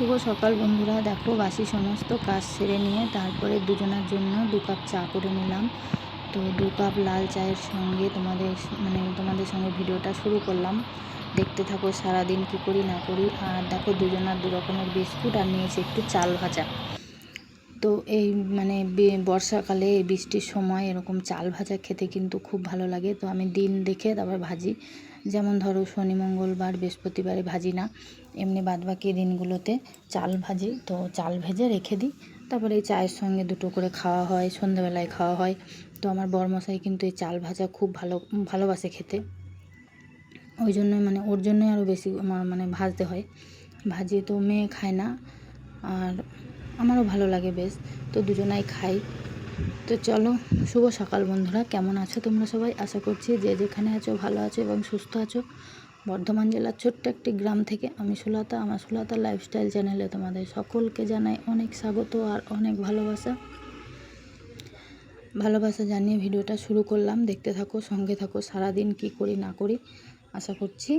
শুভ সকাল বন্ধুরা। দেখো বাসি সমস্ত কাজ সেরে নিয়ে তারপরে দুজনের জন্য 2 কাপ চা করে নিলাম। তো 2 কাপ লাল চায়ের সঙ্গে তোমাদের সঙ্গে ভিডিওটা শুরু করলাম। দেখতে থাকো সারাদিন কি করি না করি। আর দেখো দুজনার 2 রকমের বিস্কুট আর নিয়েছি একটু চাল ভাজা। তো এই বর্ষাকালে এই বৃষ্টির সময় এরকম চাল ভাজা খেতে কিন্তু খুব ভালো লাগে। তো আমি দিন দেখে তারপর ভাজি, যেমন ধরো শনি মঙ্গলবার বৃহস্পতিবারে ভাজি না, এমনি বাদবাকি দিনগুলোতে চাল ভাজি। তো চাল ভেজে রেখে দিই, তারপরে এই চায়ের সঙ্গে 2টো করে খাওয়া হয়, সন্ধ্যাবেলায় খাওয়া হয়। তো আমার বরমশাই কিন্তু এই চাল ভাজা খুব ভালোবাসে খেতে, ওই জন্যই ওর জন্যই আরও বেশি আমার ভাজতে হয়। ভাজি তো মেয়ে খায় না, আর আমারও ভালো লাগে বেশ, তো দুজনাই খাই। তো চলো, শুভ সকাল বন্ধুরা। কেমন আছো তোমরা সবাই? আশা করছি যে যেখানে আছো ভালো আছো এবং সুস্থ আছো। বর্ধমান জেলার ছোট্ট একটি গ্রাম থেকে আমি সুলতা, আমার সুলতা লাইফস্টাইল চ্যানেলে তোমাদের সকলকে জানাই অনেক স্বাগত আর অনেক ভালোবাসা জানিয়ে ভিডিওটা শুরু করলাম। দেখতে থাকো, সঙ্গে থাকো, সারাদিন কি করি না করি। আশা করছি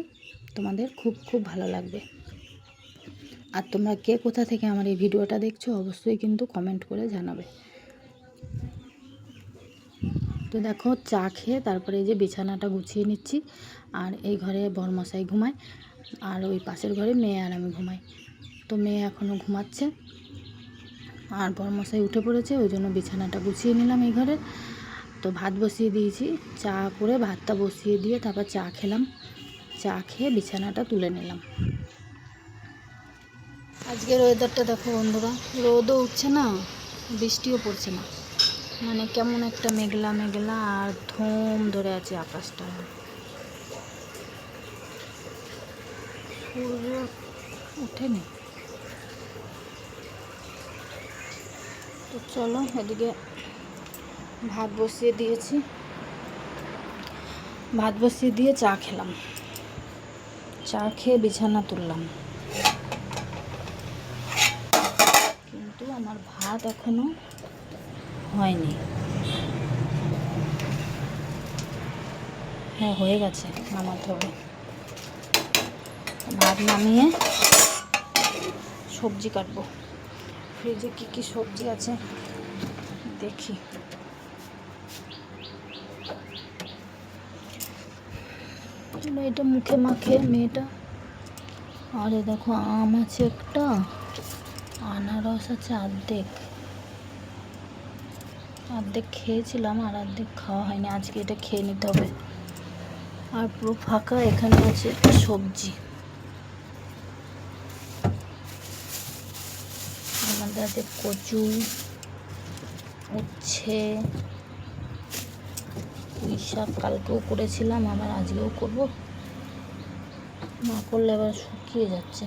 তোমাদের খুব খুব ভালো লাগবে। আর তোমরা কে কোথা থেকে আমার এই ভিডিওটা দেখছো অবশ্যই কিন্তু কমেন্ট করে জানাবে। তো দেখো চা খেয়ে তারপরে এই যে বিছানাটা গুছিয়ে নিচ্ছি। আর এই ঘরে বরমশাই ঘুমায়, আর ওই পাশের ঘরে মেয়ে আর আমি ঘুমাই। তো মেয়ে এখনও ঘুমাচ্ছে আর বরমশাই উঠে পড়েছে, ওই জন্য বিছানাটা গুছিয়ে নিলাম এই ঘরে। তো ভাত বসিয়ে দিয়েছি, চা করে ভাতটা বসিয়ে দিয়ে তারপর চা খেলাম। চা খেয়ে বিছানাটা তুলে নিলাম। আজকের ওয়েদারটা দেখো বন্ধুরা, রোদও উঠছে না, বৃষ্টিও পড়ছে না, কেমন একটা মেঘলা মেঘলা আর ধুম ধরে আছে আকাশটা। সূর্য ওঠেনি। তো চলো, এদিকে ভাত বসিয়ে দিয়েছি, ভাত বসিয়ে দিয়ে চা খেলাম। চা খেয়ে বিছানা তুললাম, কিন্তু আমার ভাত এখনো হয়নি। হ্যাঁ, হয়ে গেছে, নামাতে হবে। ভাত নামিয়ে সবজি কাটবো। ফ্রিজে কি কি সবজি আছে দেখি। এটা মুখে মাখে মেয়েটা। আরে দেখো আম আছে একটা, আনারস আছে অর্ধেক খেয়েছিলাম আর অর্ধেক খাওয়া হয়নি, আজকে এটা খেয়ে নিতে হবে। আর পুরো ফাঁকা, এখানে আছে সবজি। আমাদের আছে কচু, উচ্ছে, পুঁই শাক কালকেও করেছিলাম, আবার আজকেও করবো। না করলে আবার শুকিয়ে যাচ্ছে।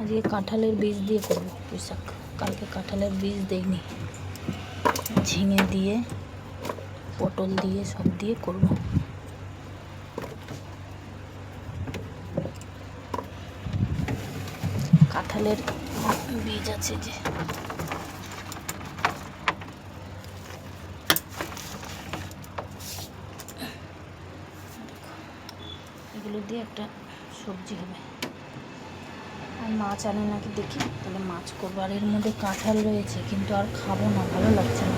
আজকে কাঁঠালের বীজ দিয়ে করবো পুঁই শাক, কালকে কাঁঠালের বীজ দেইনি। ঝিঙে দিয়ে, পটল দিয়ে, সব দিয়ে করব। কাঁঠালের বীজ আছে যে, এগুলো দিয়ে একটা সবজি হবে। আর মাছ আনে নাকি দেখি, তাহলে মাছ করবো। আর এর মধ্যে কাঁঠাল রয়েছে, কিন্তু আর খাবো না, ভালো লাগছে না।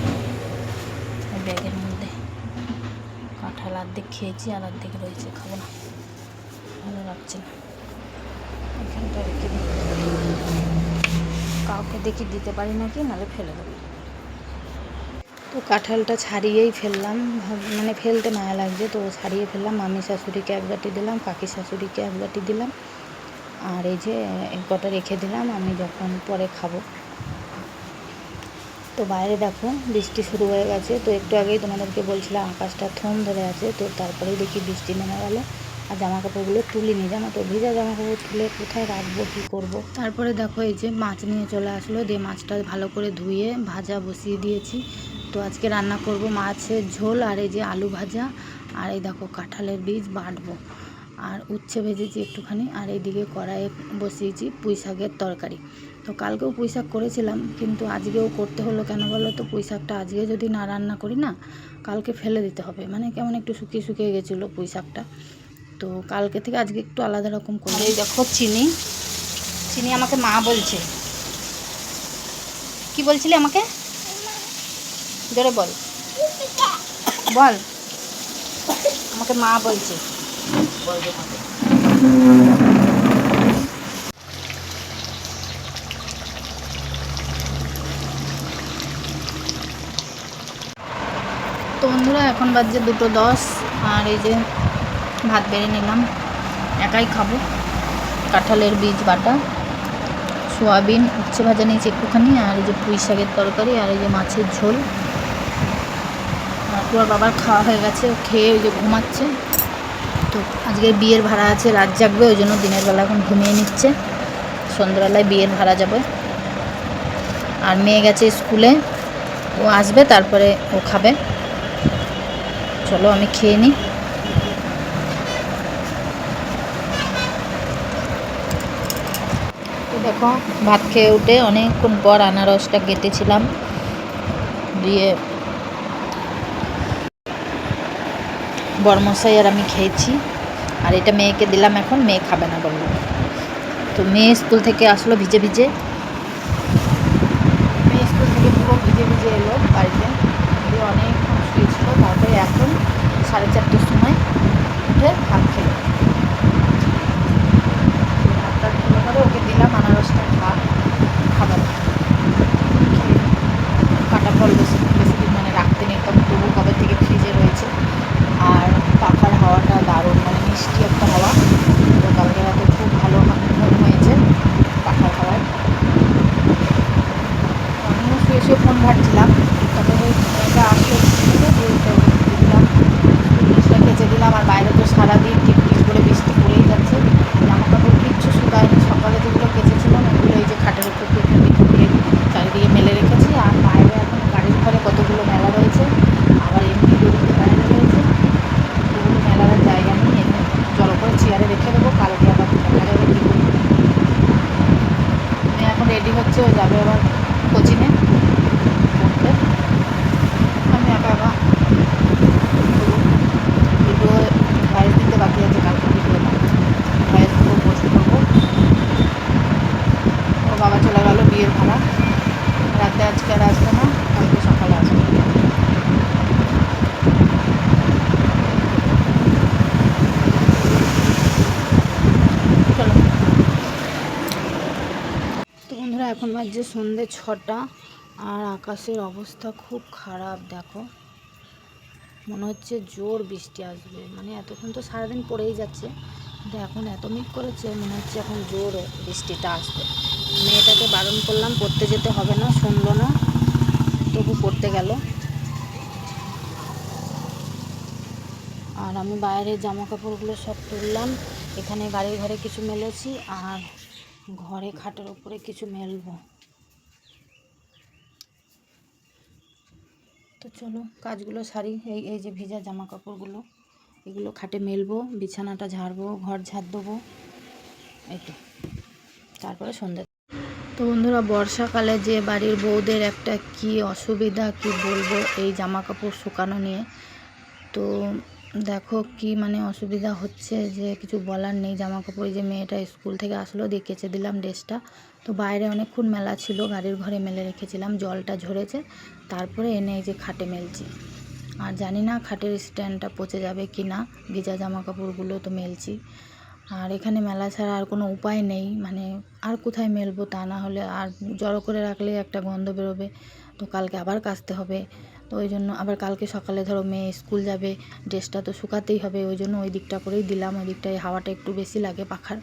ব্যাগের মধ্যে কাঁঠাল অর্ধেক খেয়েছি আর অর্ধেক রয়েছে, খাবো না, ভালো লাগছে না। এখানটা রেখে দিই, কাউকে দেখি দিতে পারি নাকি, নাহলে ফেলে দেবো। তো কাঁঠালটা ছাড়িয়েই ফেললাম, ফেলতে মায়া লাগছে, তো ছাড়িয়ে ফেললাম। মামি শাশুড়িকে 1 বাটি দিলাম, কাকি শাশুড়িকে 1 বাটি দিলাম, আর এই যে কটা রেখে দিলাম আমি যখন পরে খাবো। তো বাইরে দেখো বৃষ্টি শুরু হয়ে গেছে। তো একটু আগেই তোমাদেরকে বলছিলাম আকাশটা থম ধরে আছে, তো তারপরেই দেখি বৃষ্টি নেমে গেল। আর জামা কাপড়গুলো তুলিনি, জানো তো, ভিজা জামা কাপড় তুলে কোথায় রাখবো, কী করব। তারপরে দেখো এই যে মাছ নিয়ে চলে আসলো, দিয়ে মাছটা ভালো করে ধুয়ে ভাজা বসিয়ে দিয়েছি। তো আজকে রান্না করব মাছের ঝোল, আর এই যে আলু ভাজা, আর এই দেখো কাঁঠালের বীজ বাটবো, আর উচ্ছে ভেজেছি একটুখানি, আর এইদিকে কড়াইয়ে বসিয়েছি পুঁই শাকের তরকারি। তো কালকেও পুঁই শাক করেছিলাম, কিন্তু আজকেও করতে হলো কেন বলো তো? পুঁই শাকটা আজকে যদি না রান্না করি না, কালকে ফেলে দিতে হবে, কেমন একটু শুকিয়ে গেছিলো পুঁই শাকটা। তো কালকে থেকে আজকে একটু আলাদা রকম করে। এই দেখো চিনি চিনি আমাকে মা বলছে। কি বলছিলি আমাকে? জোরে বল, বল। আমাকে মা বলছে। তো বন্ধুরা এখন বাজছে 2:10 আর এই যে ভাত বেড়ে নিলাম, একাই খাবো। কাঁঠালের বীজ বাটা, সোয়াবিন উচ্ছে ভাজা নিয়েছি একটুখানি, আর এই যে পুঁই শাকের তরকারি, আর এই যে মাছের ঝোল। আর তোর বাবার খাওয়া হয়ে গেছে, খেয়ে ওই যে ঘুমাচ্ছে। তো আজকে বিয়ের ভাড়া আছে, রাত জাগবে, ওই জন্য দিনের বেলা এখন ঘুমিয়ে নিচ্ছে। সন্ধ্যাবেলায় বিয়ের ভাড়া যাবে। আর মেয়ে গেছে স্কুলে, ও আসবে তারপরে ও খাবে। চলো আমি খেয়ে নিই। তো দেখো ভাত খেয়ে উঠে অনেকক্ষণ পর আনারসটা কেটেছিলাম, দিয়ে বরমশাই আর আমি খেয়েছি। আর এটা মেয়েকে দিলাম, এখন মেয়ে খাবে না বললো। তো মেয়ে স্কুল থেকে আসলো ভিজে ভিজে, মেয়ে স্কুল থেকে পুরো ভিজে ভিজে এলো বাড়িতে, দিয়ে অনেকক্ষণ শুয়েছিল। তারপরে এখন 4:30টার সময় উঠে ভাত খেলো। ভাতটা খেলে পরে ওকে দিলাম আনারসটা খাবার। কাটা ফল বেশি বেশি দিন মানে রাখতে নেই, তখন তবু কবে থেকে ফ্রিজে রয়েছে। আর পাখার হাওয়াটা দারুণ, মানে মিষ্টি একটা হাওয়া। তো কালকে রাতে খুব ভালো ঘুম হয়েছে পাখার হাওয়ায়। আমিও শুয়ে শুয়ে ফোন ঘাটছিলাম, তারপরে মেয়েটা আসলো দিলাম, জিনিসটা কেচে দিলাম। আর বাইরে তো সারাদিন টিপটিপ করে বৃষ্টি পড়েই যাচ্ছে, জামা কাপড় কিচ্ছু শুকায়নি। সকালে যেগুলো কেচেছিলাম ওগুলো এই যে খাটের উপর দিয়ে চারিদিকে মেলে রেখেছি। আর বাইরে এখন গাড়ির ঘরে কতগুলো মেলা রয়েছে, আবার এমনি দড়িতে বাইরে রয়েছে, ওগুলো মেলার জায়গা নিয়ে এনে জড়ো করে চেয়ারে রেখে দেবো। কালকে আবার দেখা যাবে কী করি। মেয়ে এখন রেডি হচ্ছে, ও যাবে আবার কোচিংয়ে পড়তে। আমি একা একা ভিডিও ভয়েস দিতে বাকি আছে, কালকে ভিডিওটা ভয়েস দেবো, পোস্ট করবো। ও বাবা চলে গেল বিয়ের ভাড়া, রাতে আজকে আর আসবে না, কালকে সকালে আসবে। চলো। তো বন্ধুরা এখন বাজছে সন্ধ্যে 6টা, আর আকাশের অবস্থা খুব খারাপ। দেখো মনে হচ্ছে জোর বৃষ্টি আসবে, মানে এতক্ষণ তো সারাদিন পড়েই যাচ্ছে, কিন্তু এখন এত মেঘ করেছে মনে হচ্ছে এখন জোর বৃষ্টিটা আসবে। মেয়েটাকে বারণ করলাম পড়তে যেতে হবে না, শুনলো না, তবু পড়তে গেল। আর আমি বাইরে জামা কাপড়গুলো সব তুললাম, এখানে গাড়ির ঘরে কিছু মেলেছি, আর ঘরে খাটের উপরে কিছু মেলবো। তো চলো কাজগুলো সারি। এই যে ভিজা জামা কাপড়গুলো, এগুলো খাটে মেলবো, বিছানাটা ঝাড়বো, ঘর ঝাড় দেবো, এই তো, তারপরে সন্ধ্যে। তো বন্ধুরা বর্ষাকালে যে বাড়ির বউদের একটা কি অসুবিধা কি বলবো এই জামা কাপড় শুকানো নিয়ে। তো দেখো কি মানে অসুবিধা হচ্ছে যে কিছু বলার নেই। জামা কাপড় যে মেয়েটা স্কুল থেকে আসলো, দিয়ে কেচে দিলাম ড্রেসটা। তো বাইরে অনেকক্ষণ মেলা ছিল, গাড়ির ঘরে মেলে রেখেছিলাম, জলটা ঝরেছে, তারপরে এনে এই যে খাটে মেলছি। আর জানি না খাটের স্ট্যান্ডটা পচে যাবে কি না, ভিজা জামা কাপড়গুলো তো মেলছি। আর এখানে মেলা ছাড়া আর কোনো উপায় নেই, মানে আর কোথায় মেলবো, তা না হলে আর জড়ো করে রাখলে একটা গন্ধ বেরোবে। তো কালকে আবার কাচতে হবে। তো ওই জন্য আবার কালকে সকালে ধরো মেয়ে স্কুল যাবে, ড্রেসটা তো শুকাতেই হবে, ওই জন্য ওই দিকটা করেই দিলাম। ওই দিকটায় হাওয়াটা একটু বেশি লাগে পাখার।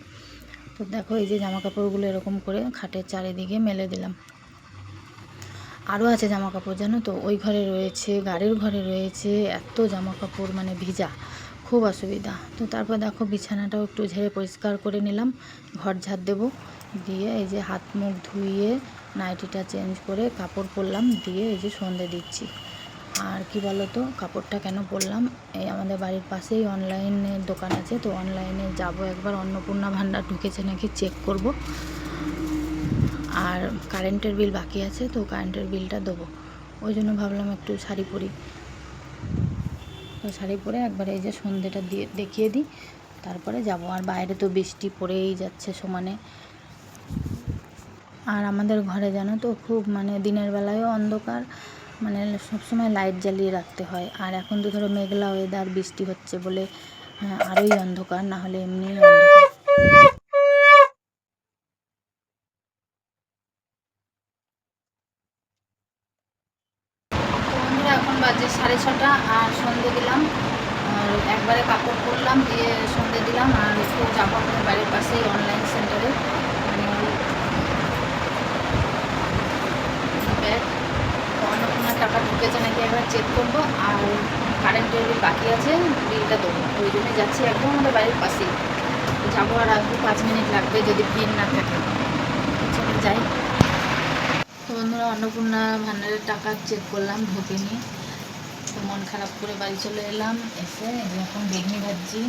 তো দেখো এই যে জামা কাপড়গুলো এরকম করে খাটের চারিদিকে মেলে দিলাম। আরও আছে জামা কাপড় জানো তো, ওই ঘরে রয়েছে, গাড়ির ঘরে রয়েছে, এত জামা কাপড় মানে ভিজা, খুব অসুবিধা। তো তারপর দেখো বিছানাটাও একটু ঝেড়ে পরিষ্কার করে নিলাম, ঘর ঝাড় দেবো, দিয়ে এই যে হাত মুখ ধুয়ে নাইটিটা চেঞ্জ করে কাপড় পরলাম, দিয়ে এই যে সন্ধে দিচ্ছি। আর কি বলো তো কাপড়টা কেন পরলাম, এই আমাদের বাড়ির পাশেই অনলাইনের দোকান আছে, তো অনলাইনে যাব একবার, অন্নপূর্ণা ভাণ্ডার ঢুকেছে নাকি চেক করব। আর কারেন্টের বিল বাকি আছে, তো কারেন্টের বিলটা দেবো, ওই জন্য ভাবলাম একটু শাড়ি পরি। তো শাড়ি পরে একবার এই যে সন্ধেটা দিয়ে দেখিয়ে দিই, তারপরে যাব। আর বাইরে তো বৃষ্টি পড়েই যাচ্ছে সমানে। আর আমাদের ঘরে জানো তো খুব মানে দিনের বেলায়ও অন্ধকার, মানে সবসময় লাইট জ্বালিয়ে রাখতে হয়। আর এখন তো ধরো মেঘলা ওয়েদার, বৃষ্টি হচ্ছে বলে আরোই অন্ধকার, না হলে এমনিই অন্ধকার। তো বন্ধুরা এখন বাজে 6:30 আর সন্ধে দিলাম, আর একবারে কাপড় পরলাম, দিয়ে সন্ধে দিলাম। আর একটু যাবো আমাদের বাড়ির পাশেই অনলাইন সেন্টারে, মানে ব্যাগ অন্নপূর্ণার টাকা ঢুকেছে নাকি একবার চেক করবো, আর কারেন্টের বিল বাকি আছে, বিলটা দেবো। ওই জন্যই যাচ্ছি, একদম আমাদের বাড়ির পাশেই। যাবো আর আসবো 5 মিনিট লাগবে যদি ভিড় না থাকে। চলে যাই। তো বন্ধুরা অন্নপূর্ণা ভান্ডারের টাকা চেক করলাম, ঢোকেনি। তো মন খারাপ করে বাড়ি চলে এলাম। এসে এখন বেগনি ভাজছি,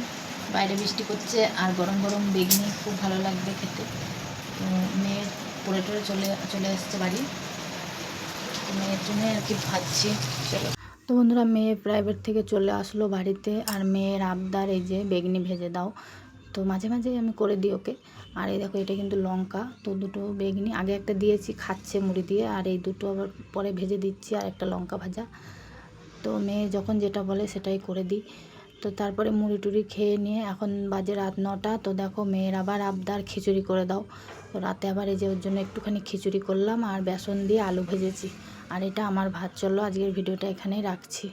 বাইরে বৃষ্টি করছে আর গরম গরম বেগনি খুব ভালো লাগবে খেতে। তো মেয়ে পড়ে টরে চলে এসছে বাড়ি, তো মেয়ের জন্য আর কি ভাজছি। চলো। তো বন্ধুরা মেয়ে প্রাইভেট থেকে চলে আসলো বাড়িতে, আর মেয়ের আবদার এই যে বেগনি ভেজে দাও। তো মাঝে মাঝেই আমি করে দিই ওকে। আর এই দেখো এটা কিন্তু লঙ্কা, তো দুটো বেগনি আগে একটা দিয়েছি, খাচ্ছে মুড়ি দিয়ে, আর এই দুটো আবার পরে ভেজে দিচ্ছি, আর একটা লঙ্কা ভাজা। তো মেয়ে যখন যেটা বলে সেটাই করে দিই। তো তারপরে মুড়ি টুড়ি খেয়ে নিয়ে এখন বাজে রাত 9টা। তো দেখো মেয়ের আবার আবদার খিচুড়ি করে দাও। তো রাতে আবার এই যে ওর জন্য একটুখানি খিচুড়ি করলাম, আর বেসন দিয়ে আলু ভেজেছি। আর এটা আমার ভাত। চলো আজকের ভিডিওটা এখানেই রাখছি।